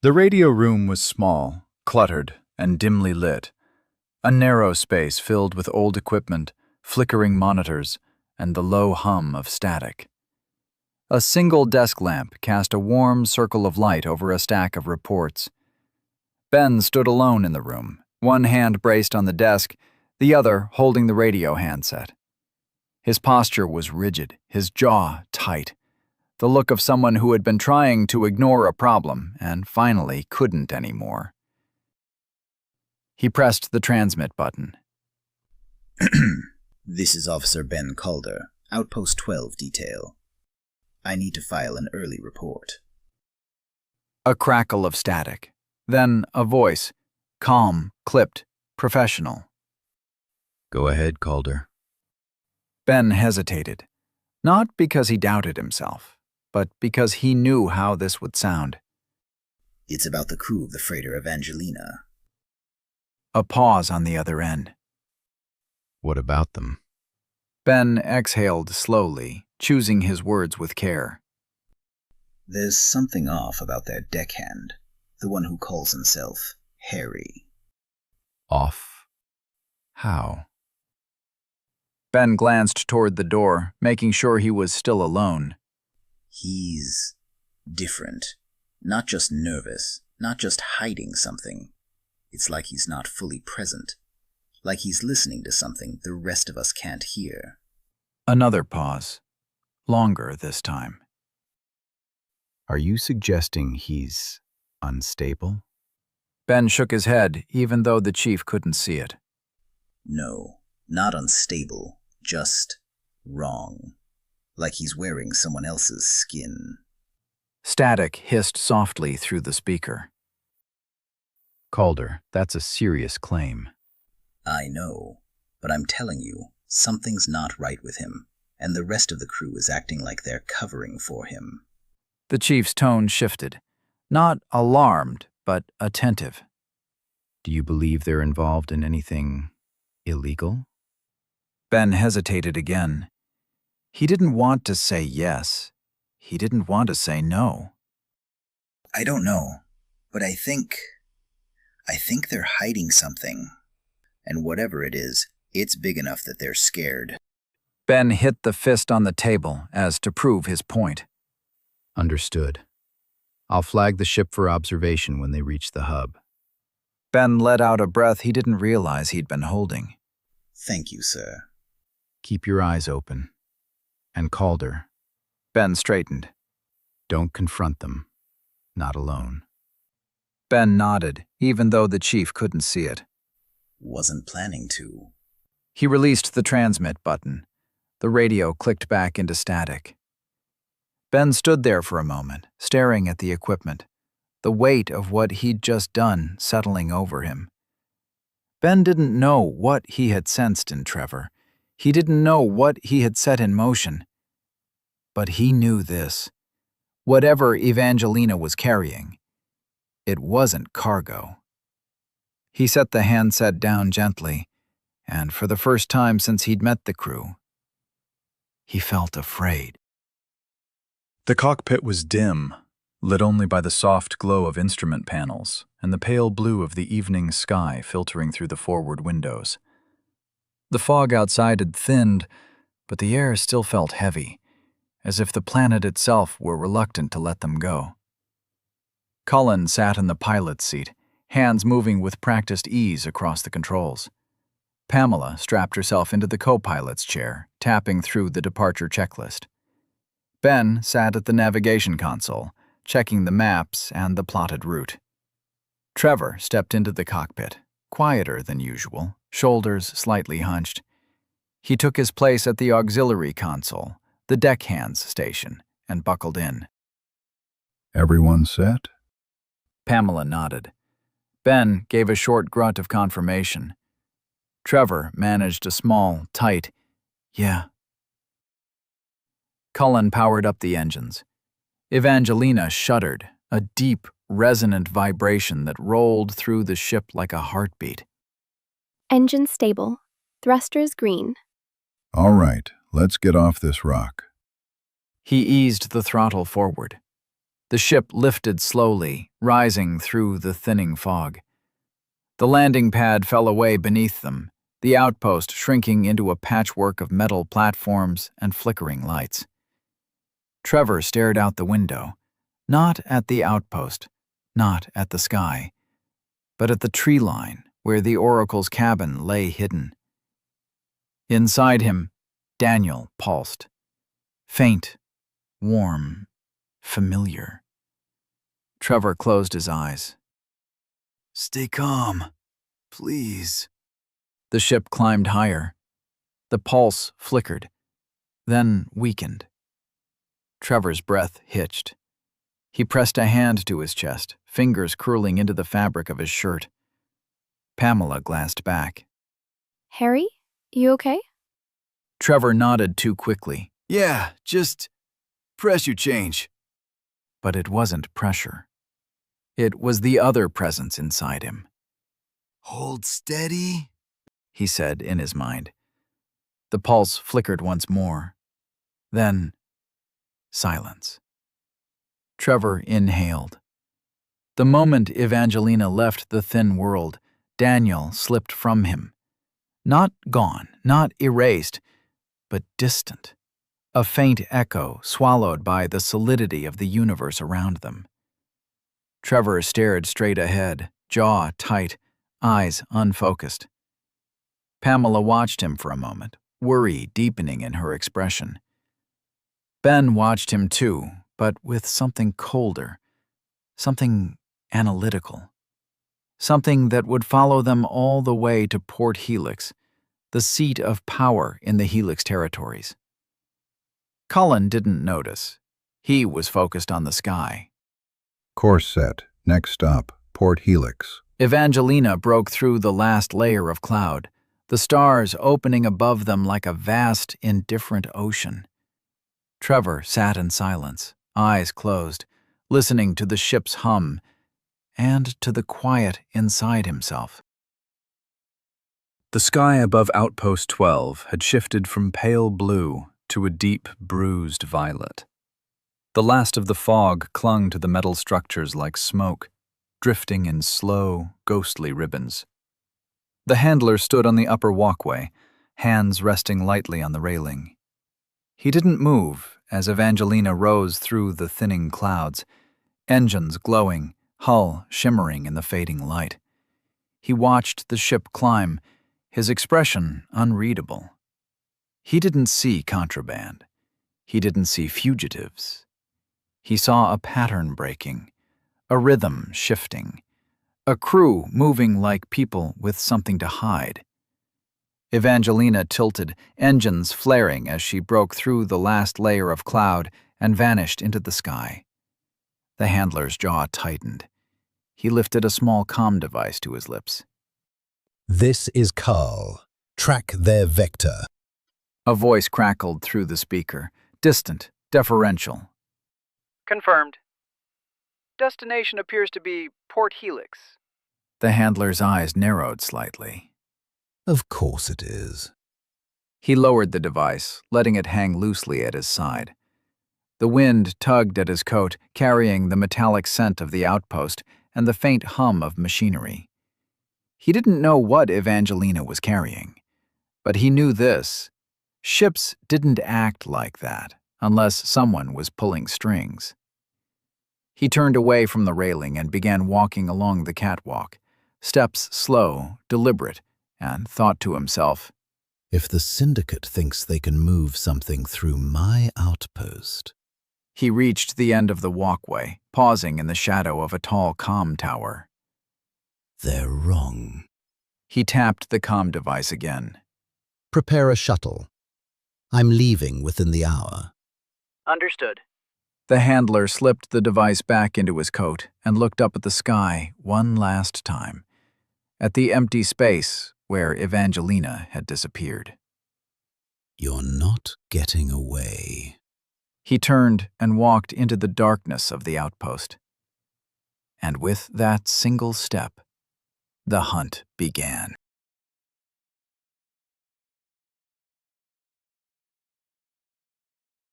The radio room was small, cluttered, and dimly lit. A narrow space filled with old equipment, flickering monitors, and the low hum of static. A single desk lamp cast a warm circle of light over a stack of reports. Ben stood alone in the room, one hand braced on the desk, the other holding the radio handset. His posture was rigid, his jaw tight, the look of someone who had been trying to ignore a problem and finally couldn't anymore. He pressed the transmit button. This is Officer Ben Calder, Outpost 12 detail. I need to file an early report. A crackle of static. Then a voice, calm, clipped, professional. Go ahead, Calder. Ben hesitated, not because he doubted himself, but because he knew how this would sound. It's about the crew of the freighter Evangelina. A pause on the other end. What about them? Ben exhaled slowly, choosing his words with care. There's something off about their deckhand, the one who calls himself Harry. Off? How? Ben glanced toward the door, making sure he was still alone. He's different. Not just nervous, not just hiding something. It's like he's not fully present. Like he's listening to something the rest of us can't hear. Another pause. Longer this time. Are you suggesting he's unstable? Ben shook his head, even though the chief couldn't see it. No, not unstable, just wrong. Like he's wearing someone else's skin. Static hissed softly through the speaker. Calder, that's a serious claim. I know, but I'm telling you, something's not right with him, and the rest of the crew is acting like they're covering for him. The chief's tone shifted, not alarmed, but attentive. Do you believe they're involved in anything illegal? Ben hesitated again. He didn't want to say yes. He didn't want to say no. I don't know, but I think they're hiding something. And whatever it is, it's big enough that they're scared. Ben hit the fist on the table as to prove his point. Understood. I'll flag the ship for observation when they reach the hub. Ben let out a breath he didn't realize he'd been holding. Thank you, sir. Keep your eyes open. And Calder, Ben straightened. don't confront them. Not alone. Ben nodded, even though the chief couldn't see it. Wasn't planning to. He released the transmit button. The radio clicked back into static. Ben stood there for a moment, staring at the equipment, the weight of what he'd just done settling over him. Ben didn't know what he had sensed in Trevor. He didn't know what he had set in motion. But he knew this. Whatever Evangelina was carrying, it wasn't cargo. He set the handset down gently, and for the first time since he'd met the crew, he felt afraid. The cockpit was dim, lit only by the soft glow of instrument panels and the pale blue of the evening sky filtering through the forward windows. The fog outside had thinned, but the air still felt heavy, as if the planet itself were reluctant to let them go. Cullen sat in the pilot's seat, hands moving with practiced ease across the controls. Pamela strapped herself into the co-pilot's chair, tapping through the departure checklist. Ben sat at the navigation console, checking the maps and the plotted route. Trevor stepped into the cockpit, quieter than usual, shoulders slightly hunched. He took his place at the auxiliary console, the deckhands station, and buckled in. Everyone set? Pamela nodded. Ben gave a short grunt of confirmation. Trevor managed a small, tight, "Yeah." Cullen powered up the engines. Evangelina shuddered, a deep, resonant vibration that rolled through the ship like a heartbeat. Engine stable. Thrusters green. All right, let's get off this rock. He eased the throttle forward. The ship lifted slowly, rising through the thinning fog. The landing pad fell away beneath them, the outpost shrinking into a patchwork of metal platforms and flickering lights. Trevor stared out the window, not at the outpost, not at the sky, but at the tree line where the Oracle's cabin lay hidden. Inside him, Daniel pulsed. Faint, warm, familiar. Trevor closed his eyes. "Stay calm, please." The ship climbed higher. The pulse flickered, then weakened. Trevor's breath hitched. He pressed a hand to his chest, fingers curling into the fabric of his shirt. Pamela glanced back. Harry, you okay? Trevor nodded too quickly. Yeah, just pressure change. But it wasn't pressure. It was the other presence inside him. Hold steady. He said in his mind. The pulse flickered once more. Then, silence. Trevor inhaled. The moment Evangelina left the thin world, Daniel slipped from him. Not gone, not erased, but distant. A faint echo swallowed by the solidity of the universe around them. Trevor stared straight ahead, jaw tight, eyes unfocused. Pamela watched him for a moment, worry deepening in her expression. Ben watched him too, but with something colder, something analytical. Something that would follow them all the way to Port Helix, the seat of power in the Helix territories. Cullen didn't notice. He was focused on the sky. Course set. Next stop, Port Helix. Evangelina broke through the last layer of cloud, the stars opening above them like a vast, indifferent ocean. Trevor sat in silence, eyes closed, listening to the ship's hum and to the quiet inside himself. The sky above Outpost 12 had shifted from pale blue to a deep, bruised violet. The last of the fog clung to the metal structures like smoke, drifting in slow, ghostly ribbons. The handler stood on the upper walkway, hands resting lightly on the railing. He didn't move as Evangelina rose through the thinning clouds, engines glowing, hull shimmering in the fading light. He watched the ship climb, his expression unreadable. He didn't see contraband. He didn't see fugitives. He saw a pattern breaking, a rhythm shifting, a crew moving like people with something to hide. Evangelina tilted, engines flaring as she broke through the last layer of cloud and vanished into the sky. The handler's jaw tightened. He lifted a small comm device to his lips. "This is Carl. Track their vector." A voice crackled through the speaker, distant, deferential. "Confirmed. Destination appears to be Port Helix." The handler's eyes narrowed slightly. "Of course it is." He lowered the device, letting it hang loosely at his side. The wind tugged at his coat, carrying the metallic scent of the outpost and the faint hum of machinery. He didn't know what Evangelina was carrying, but he knew this. Ships didn't act like that unless someone was pulling strings. He turned away from the railing and began walking along the catwalk, steps slow, deliberate, and thought to himself, "If the Syndicate thinks they can move something through my outpost." He reached the end of the walkway, pausing in the shadow of a tall comm tower. "They're wrong." He tapped the comm device again. "Prepare a shuttle. I'm leaving within the hour." Understood. The handler slipped the device back into his coat and looked up at the sky one last time, at the empty space where Evangelina had disappeared. "You're not getting away." He turned and walked into the darkness of the outpost. And with that single step, the hunt began.